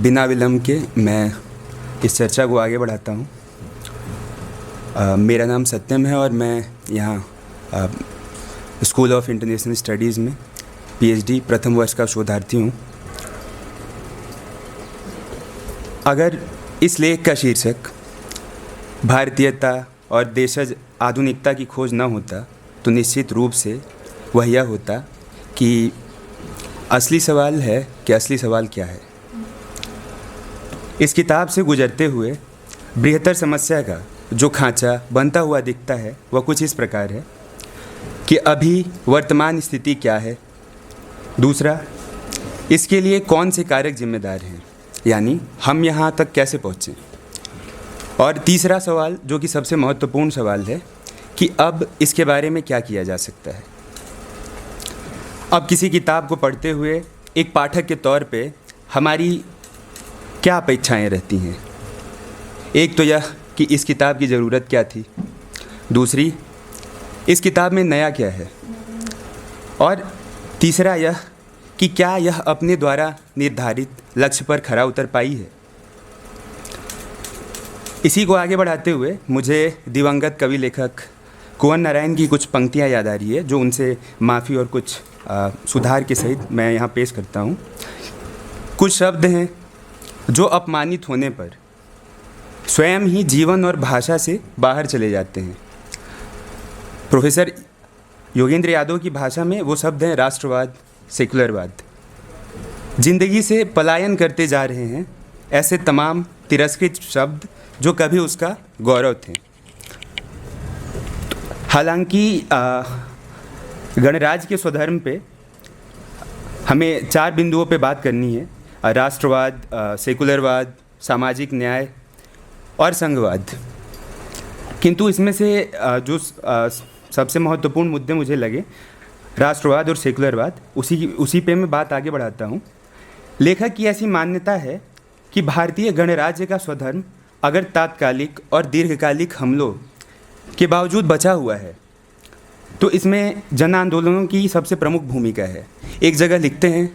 बिना विलम्ब के मैं इस चर्चा को आगे बढ़ाता हूँ। मेरा नाम सत्यम है और मैं यहाँ स्कूल ऑफ इंटरनेशनल स्टडीज़ में पीएचडी प्रथम वर्ष का शोधार्थी हूँ। अगर इस लेख का शीर्षक भारतीयता और देशज आधुनिकता की खोज न होता तो निश्चित रूप से वह यह होता कि असली सवाल है कि असली सवाल क्या है। इस किताब से गुजरते हुए बृहत्तर समस्या का जो खांचा बनता हुआ दिखता है वह कुछ इस प्रकार है कि अभी वर्तमान स्थिति क्या है, दूसरा इसके लिए कौन से कारक जिम्मेदार हैं, यानी हम यहाँ तक कैसे पहुँचे, और तीसरा सवाल जो कि सबसे महत्वपूर्ण सवाल है कि अब इसके बारे में क्या किया जा सकता है। अब किसी किताब को पढ़ते हुए एक पाठक के तौर पे हमारी क्या अपेक्षाएं रहती हैं। एक तो यह कि इस किताब की ज़रूरत क्या थी, दूसरी इस किताब में नया क्या है, और तीसरा यह कि क्या यह अपने द्वारा निर्धारित लक्ष्य पर खरा उतर पाई है। इसी को आगे बढ़ाते हुए मुझे दिवंगत कवि लेखक कुंवर नारायण की कुछ पंक्तियाँ याद आ रही है जो उनसे माफ़ी और कुछ सुधार के सहित मैं यहाँ पेश करता हूँ। कुछ शब्द हैं जो अपमानित होने पर स्वयं ही जीवन और भाषा से बाहर चले जाते हैं। प्रोफेसर योगेंद्र यादव की भाषा में वो शब्द हैं राष्ट्रवाद, सेकुलरवाद। जिंदगी से पलायन करते जा रहे हैं ऐसे तमाम तिरस्कृत शब्द जो कभी उसका गौरव थे। हालांकि गणराज्य के स्वधर्म पे हमें 4 बिंदुओं पे बात करनी है: राष्ट्रवाद, सेकुलरवाद, सामाजिक न्याय और संघवाद। किंतु इसमें से जो सबसे महत्वपूर्ण मुद्दे मुझे लगे राष्ट्रवाद और सेकुलरवाद, उसी पे मैं बात आगे बढ़ाता हूँ। लेखक की ऐसी मान्यता है कि भारतीय गणराज्य का स्वधर्म अगर तात्कालिक और दीर्घकालिक हमलों के बावजूद बचा हुआ है तो इसमें जन आंदोलनों की सबसे प्रमुख भूमिका है। एक जगह लिखते हैं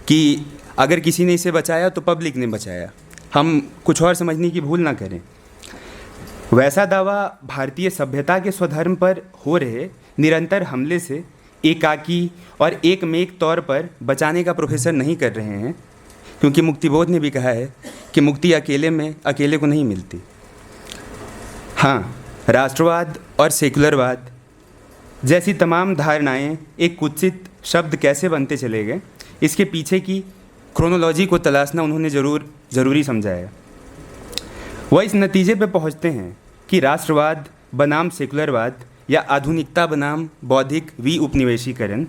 कि अगर किसी ने इसे बचाया तो पब्लिक ने बचाया। हम कुछ और समझने की भूल ना करें। वैसा दावा भारतीय सभ्यता के स्वधर्म पर हो रहे निरंतर हमले से एकाकी और एकमेक तौर पर बचाने का प्रोफेसर नहीं कर रहे हैं, क्योंकि मुक्तिबोध ने भी कहा है कि मुक्ति अकेले को नहीं मिलती। हाँ, राष्ट्रवाद और सेकुलरवाद जैसी तमाम धारणाएं एक कुत्सित शब्द कैसे बनते चले गए, इसके पीछे की क्रोनोलॉजी को तलाशना उन्होंने ज़रूरी समझा है। वह इस नतीजे पर पहुंचते हैं कि राष्ट्रवाद बनाम सेकुलरवाद या आधुनिकता बनाम बौद्धिक उपनिवेशीकरण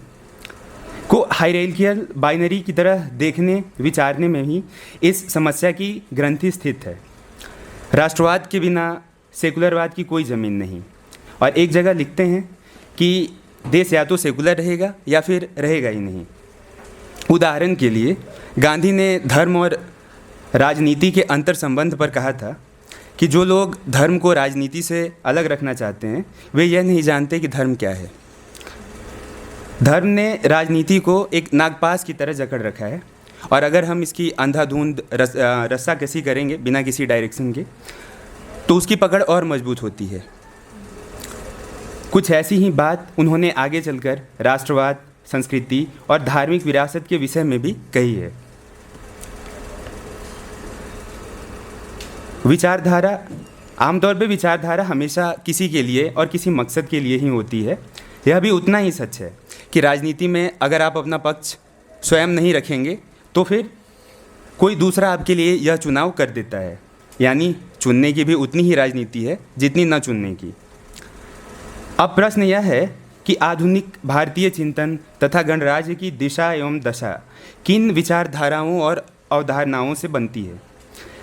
को हायरार्कियल बाइनरी की तरह देखने विचारने में ही इस समस्या की ग्रंथि स्थित है। राष्ट्रवाद के बिना सेकुलरवाद की कोई ज़मीन नहीं। और एक जगह लिखते हैं कि देश या तो सेकुलर रहेगा या फिर रहेगा ही नहीं। उदाहरण के लिए गांधी ने धर्म और राजनीति के अंतर संबंध पर कहा था कि जो लोग धर्म को राजनीति से अलग रखना चाहते हैं वे यह नहीं जानते कि धर्म क्या है। धर्म ने राजनीति को एक नागपाश की तरह जकड़ रखा है, और अगर हम इसकी अंधाधुंध रस्साकसी करेंगे बिना किसी डायरेक्शन के तो उसकी पकड़ और मजबूत होती है। कुछ ऐसी ही बात उन्होंने आगे चलकर राष्ट्रवाद, संस्कृति और धार्मिक विरासत के विषय में भी कही है। विचारधारा, आमतौर पे विचारधारा हमेशा किसी के लिए और किसी मकसद के लिए ही होती है। यह भी उतना ही सच है कि राजनीति में अगर आप अपना पक्ष स्वयं नहीं रखेंगे तो फिर कोई दूसरा आपके लिए यह चुनाव कर देता है। यानी चुनने की भी उतनी ही राजनीति है जितनी न चुनने की। अब प्रश्न यह है कि आधुनिक भारतीय चिंतन तथा गणराज्य की दिशा एवं दशा किन विचारधाराओं और अवधारणाओं से बनती है।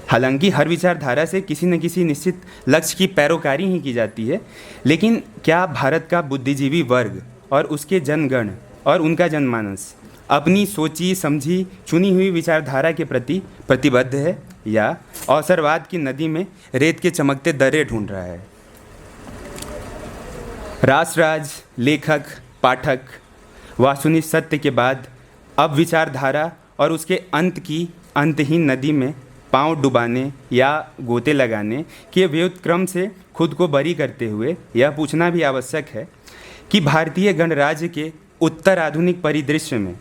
हालांकि हर विचारधारा से किसी न किसी निश्चित लक्ष्य की पैरोकारी ही की जाती है, लेकिन क्या भारत का बुद्धिजीवी वर्ग और उसके जनगण और उनका जनमानस अपनी सोची समझी चुनी हुई विचारधारा के प्रति प्रतिबद्ध है या अवसरवाद की नदी में रेत के चमकते दर्रे ढूंढ रहा है। राष्ट्रराज, लेखक, पाठक, वास्तुनिष्ठ सत्य के बाद अब विचारधारा और उसके अंत की अंतहीन नदी में पांव डुबाने या गोते लगाने के व्युत्क्रम से खुद को बरी करते हुए यह पूछना भी आवश्यक है कि भारतीय गणराज्य के उत्तर आधुनिक परिदृश्य में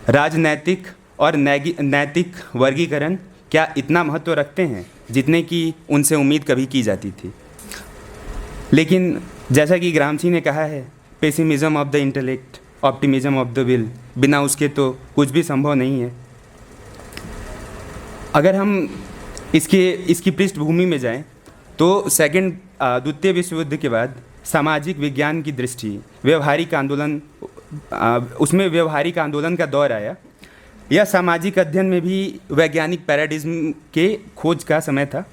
राजनैतिक और नैतिक वर्गीकरण क्या इतना महत्व रखते हैं जितने की उनसे उम्मीद कभी की जाती थी। लेकिन जैसा कि ग्रामसी ने कहा है, pessimism of the intellect, optimism of the will, बिना उसके तो कुछ भी संभव नहीं है। अगर हम इसकी पृष्ठभूमि में जाएं तो द्वितीय विश्व युद्ध के बाद सामाजिक विज्ञान की दृष्टि व्यवहारिक आंदोलन का दौर आया। यह सामाजिक अध्ययन में भी वैज्ञानिक पैराडिज्म के खोज का समय था।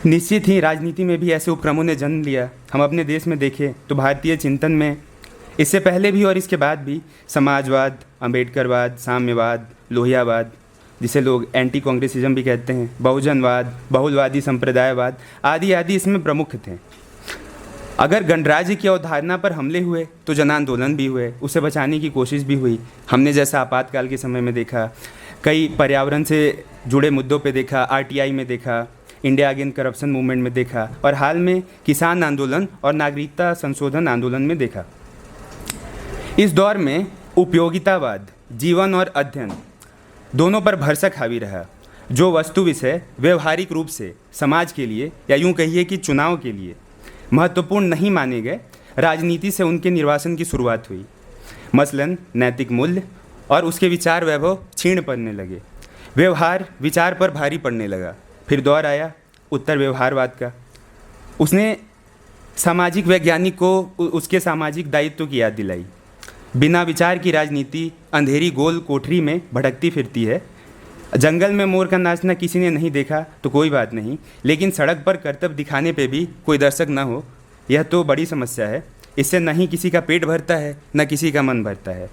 निश्चित ही राजनीति में भी ऐसे उपक्रमों ने जन्म लिया। हम अपने देश में देखें तो भारतीय चिंतन में इससे पहले भी और इसके बाद भी समाजवाद, अम्बेडकरवाद, साम्यवाद, लोहियावाद, जिसे लोग एंटी कांग्रेसिज्म भी कहते हैं, बहुजनवाद, बहुलवादी संप्रदायवाद आदि आदि इसमें प्रमुख थे। अगर गणराज्य की अवधारणा पर हमले हुए तो जन आंदोलन भी हुए, उसे बचाने की कोशिश भी हुई। हमने जैसा आपातकाल के समय में देखा, कई पर्यावरण से जुड़े मुद्दों पे देखा, आरटीआई में देखा, इंडिया अगेंस्ट करप्शन मूवमेंट में देखा और हाल में किसान आंदोलन और नागरिकता संशोधन आंदोलन में देखा। इस दौर में उपयोगितावाद जीवन और अध्ययन दोनों पर भरसक हावी रहा। जो वस्तु विषय व्यवहारिक रूप से समाज के लिए या यूँ कहिए कि चुनाव के लिए महत्वपूर्ण नहीं माने गए, राजनीति से उनके निर्वासन की शुरुआत हुई। मसलन नैतिक मूल्य और उसके विचार वैभव क्षीण पड़ने लगे, व्यवहार विचार पर भारी पड़ने लगा। फिर दौर आया उत्तर व्यवहारवाद का। उसने सामाजिक वैज्ञानिक को उसके सामाजिक दायित्व की याद दिलाई। बिना विचार की राजनीति अंधेरी गोल कोठरी में भटकती फिरती है। जंगल में मोर का नाचना किसी ने नहीं देखा तो कोई बात नहीं, लेकिन सड़क पर कर्तव्य दिखाने पे भी कोई दर्शक न हो, यह तो बड़ी समस्या है। इससे न ही किसी का पेट भरता है न किसी का मन भरता है।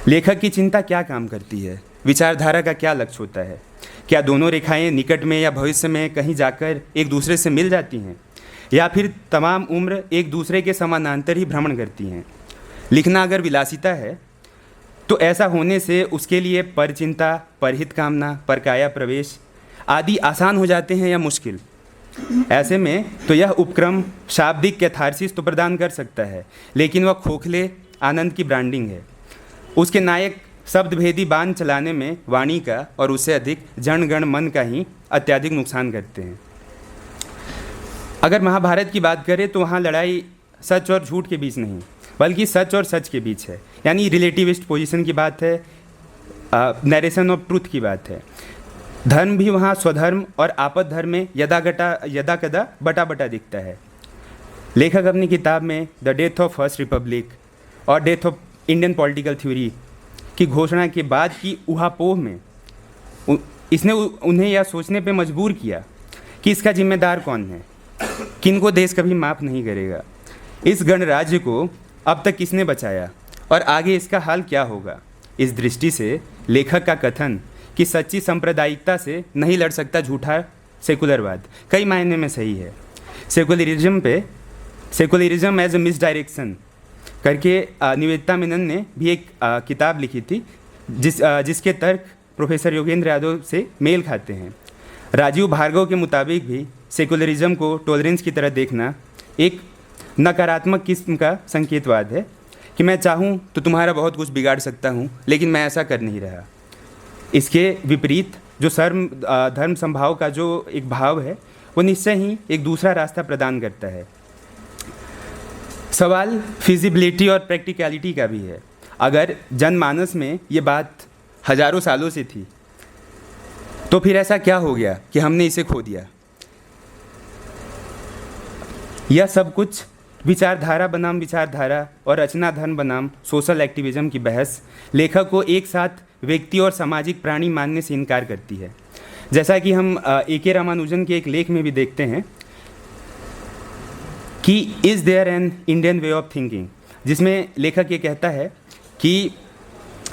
लेखक की चिंता क्या काम करती है? विचारधारा का क्या लक्ष्य होता है? क्या दोनों रेखाएं निकट में या भविष्य में कहीं जाकर एक दूसरे से मिल जाती हैं, या फिर तमाम उम्र एक दूसरे के समानांतर ही भ्रमण करती हैं? लिखना अगर विलासिता है तो ऐसा होने से उसके लिए परचिंता, परहित कामना, परकाया प्रवेश आदि आसान हो जाते हैं या मुश्किल। ऐसे में तो यह उपक्रम शाब्दिक कैथारसिस तो प्रदान कर सकता है, लेकिन वह खोखले आनंद की ब्रांडिंग है। उसके नायक शब्दभेदी बाण चलाने में वाणी का और उससे अधिक जन गण मन का ही अत्यधिक नुकसान करते हैं। अगर महाभारत की बात करें तो वहाँ लड़ाई सच और झूठ के बीच नहीं, बल्कि सच और सच के बीच है। यानी रिलेटिविस्ट पोजीशन की बात है, नरेशन ऑफ ट्रूथ की बात है। धर्म भी वहाँ स्वधर्म और आपद धर्म में यदा कदा बटा बटा दिखता है। लेखक अपनी किताब में the death of first republic और death of Indian political theory की घोषणा के बाद की उहापोह में इसने उन्हें यह सोचने पे मजबूर किया कि इसका जिम्मेदार कौन है, किनको देश कभी माफ़ नहीं करेगा। इस गणराज्य को अब तक किसने बचाया और आगे इसका हाल क्या होगा। इस दृष्टि से लेखक का कथन कि सच्ची सांप्रदायिकता से नहीं लड़ सकता झूठा सेकुलरवाद कई मायने में सही है। सेकुलरिज्म एज ए मिसडायरेक्शन करके निवेदिता मेनन ने भी एक किताब लिखी थी जिसके तर्क प्रोफेसर योगेंद्र यादव से मेल खाते हैं। राजीव भार्गव के मुताबिक भी सेकुलरिज्म को टॉलरेंस की तरह देखना एक नकारात्मक किस्म का संकेतवाद है कि मैं चाहूँ तो तुम्हारा बहुत कुछ बिगाड़ सकता हूँ, लेकिन मैं ऐसा कर नहीं रहा। इसके विपरीत जो धर्म संभाव का जो एक भाव है वो निश्चय ही एक दूसरा रास्ता प्रदान करता है। सवाल फिजिबिलिटी और प्रैक्टिकलिटी का भी है। अगर जनमानस में ये बात हजारों सालों से थी तो फिर ऐसा क्या हो गया कि हमने इसे खो दिया। यह सब कुछ विचारधारा बनाम विचारधारा और रचना धर्म बनाम सोशल एक्टिविज्म की बहस लेखक को एक साथ व्यक्ति और सामाजिक प्राणी मानने से इनकार करती है। जैसा कि हम ए.के. रामानुजन के एक लेख में भी देखते हैं कि is there an Indian way of thinking, जिसमें लेखक ये कहता है कि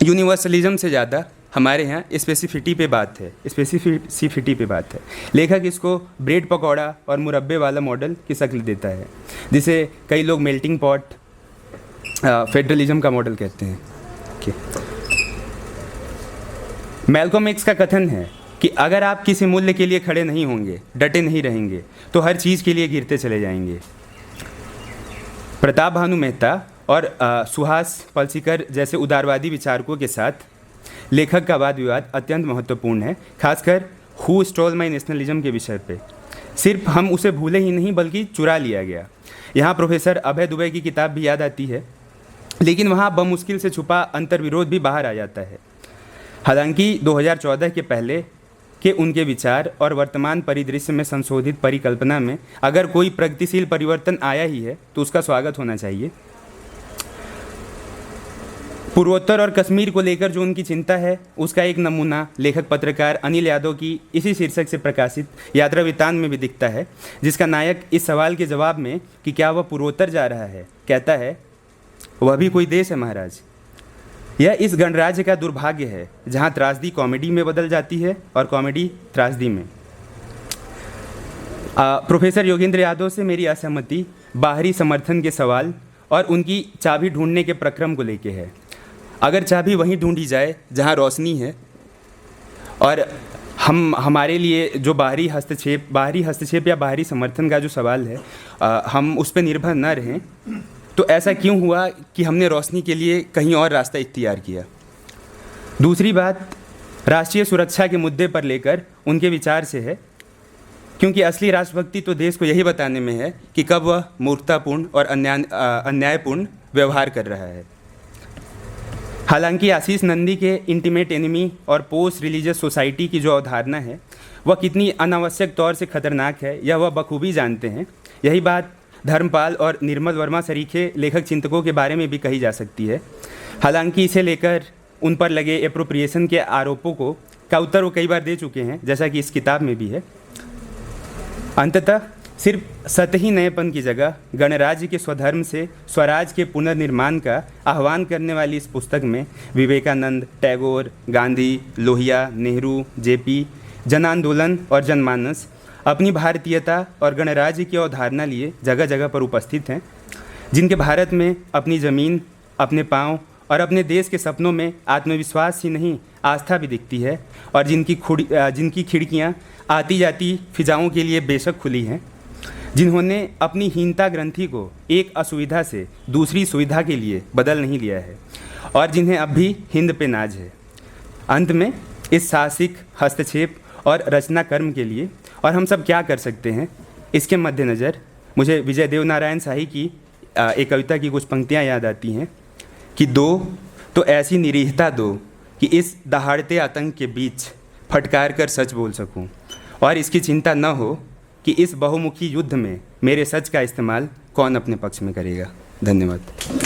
यूनिवर्सलिज्म से ज़्यादा हमारे यहाँ स्पेसिफिटी पे बात है। लेखक इसको ब्रेड पकौड़ा और मुरब्बे वाला मॉडल की शक्ल देता है, जिसे कई लोग मेल्टिंग पॉट फेडरलिज्म का मॉडल कहते हैं। मैल्कम एक्स का कथन है कि अगर आप किसी मूल्य के लिए खड़े नहीं होंगे, डटे नहीं रहेंगे, तो हर चीज़ के लिए गिरते चले जाएंगे। प्रताप भानु मेहता और सुहास पलसीकर जैसे उदारवादी विचारकों के साथ लेखक का वाद विवाद अत्यंत महत्वपूर्ण है, खासकर हु स्टोल माई नेशनलिज्म के विषय पे। सिर्फ हम उसे भूले ही नहीं बल्कि चुरा लिया गया। यहाँ प्रोफेसर अभय दुबे की किताब भी याद आती है, लेकिन वहाँ बमुश्किल से छुपा अंतर्विरोध भी बाहर आ जाता है। हालांकि 2014 के पहले के उनके विचार और वर्तमान परिदृश्य में संशोधित परिकल्पना में अगर कोई प्रगतिशील परिवर्तन आया ही है तो उसका स्वागत होना चाहिए। पूर्वोत्तर और कश्मीर को लेकर जो उनकी चिंता है उसका एक नमूना लेखक पत्रकार अनिल यादव की इसी शीर्षक से प्रकाशित यात्रा वृत्तांत में भी दिखता है, जिसका नायक इस सवाल के जवाब में कि क्या वह पूर्वोत्तर जा रहा है कहता है, वह भी कोई देश है महाराज। यह इस गणराज्य का दुर्भाग्य है जहाँ त्रासदी कॉमेडी में बदल जाती है और कॉमेडी त्रासदी में। प्रोफेसर योगेंद्र यादव से मेरी असहमति बाहरी समर्थन के सवाल और उनकी चाबी ढूंढने के प्रक्रम को लेके है। अगर चाबी वहीं ढूंढी जाए जहाँ रोशनी है और हमारे लिए जो बाहरी हस्तक्षेप या बाहरी समर्थन का जो सवाल है हम उस पर निर्भर न रहें, तो ऐसा क्यों हुआ कि हमने रोशनी के लिए कहीं और रास्ता इख्तियार किया। दूसरी बात राष्ट्रीय सुरक्षा के मुद्दे पर लेकर उनके विचार से है, क्योंकि असली राष्ट्रभक्ति तो देश को यही बताने में है कि कब वह मूर्खतापूर्ण और अन्यायपूर्ण व्यवहार कर रहा है। हालांकि आशीष नंदी के इंटीमेट एनिमी और पोस्ट रिलीजियस सोसाइटी की जो अवधारणा है वह कितनी अनावश्यक तौर से खतरनाक है यह वह बखूबी जानते हैं। यही बात धर्मपाल और निर्मल वर्मा सरीखे लेखक चिंतकों के बारे में भी कही जा सकती है। हालांकि इसे लेकर उन पर लगे एप्रोप्रिएशन के आरोपों का उत्तर वो कई बार दे चुके हैं, जैसा कि इस किताब में भी है। अंततः सिर्फ सतही नएपन की जगह गणराज्य के स्वधर्म से स्वराज के पुनर्निर्माण का आह्वान करने वाली इस पुस्तक में विवेकानंद, टैगोर, गांधी, लोहिया, नेहरू, जेपी, जन आंदोलन और जनमानस अपनी भारतीयता और गणराज्य की अवधारणा लिए जगह जगह पर उपस्थित हैं, जिनके भारत में अपनी ज़मीन, अपने पांव और अपने देश के सपनों में आत्मविश्वास ही नहीं आस्था भी दिखती है और जिनकी खिड़कियां आती जाती फिजाओं के लिए बेशक खुली हैं, जिन्होंने अपनी हीनता ग्रंथि को एक असुविधा से दूसरी सुविधा के लिए बदल नहीं लिया है और जिन्हें अब भी हिंद पे नाज है। अंत में इस साहसिक हस्तक्षेप और रचना कर्म के लिए और हम सब क्या कर सकते हैं, इसके मद्देनज़र मुझे विजय देवनारायण शाही की एक कविता की कुछ पंक्तियाँ याद आती हैं कि दो तो ऐसी निरीहता दो कि इस दहाड़ते आतंक के बीच फटकार कर सच बोल सकूं और इसकी चिंता न हो कि इस बहुमुखी युद्ध में मेरे सच का इस्तेमाल कौन अपने पक्ष में करेगा। धन्यवाद।